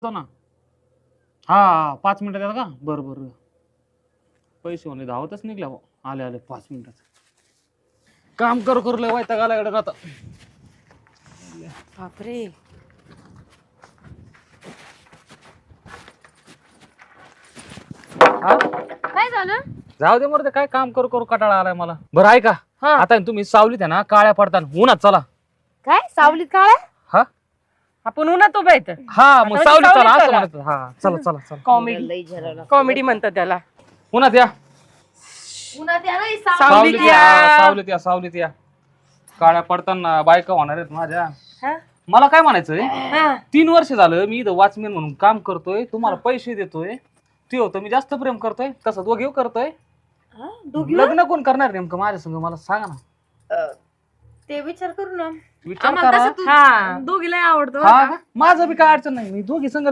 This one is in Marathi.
तो ना हा 5 मिनिटं द्या का बरं बरं पैसे होणे धावतच निघल्या भाऊ. आले आले 5 मिनिटात काम करू करू लय वैताग आला इकडे आता बापरे. हा? काय झालं? जाऊ दे मरते काय काम करू करू कटाळा आलाय मला बरं ऐका हा. आता तुम्ही सावलीत आहे ना काळ्या पडताना उन्हात चला काय सावलीत काळ्या? हा आपण उन्हात उभा येत हा मग आता सावलीत चला सावलीत असं चला. म्हणत हा चला चला चला कॉमेडी कॉमेडी म्हणतात त्याला. उन्हात या उन्हात या नाही, सावलीत सावलीत या सावलीत या सावलीत या काळ्या पडताना बायका होणार आहेत माझ्या हा? मला काय म्हणायचंय हा. 3 वर्ष झालं मी इथं वॉचमॅन म्हणून काम करतोय तुम्हाला पैसे देतोय ते होतं मी जास्त प्रेम करतोय तसं दोघे करतोय हा, दोघी लग्न कोण करणार नेमकं माझ्या संग मला सांगा ना ते विचार करू ना. विचार आम्हाला करा तसं तू हा. दोघीला आवडतो हा का? माझं बी काय अडचण नाही मी दोघी संग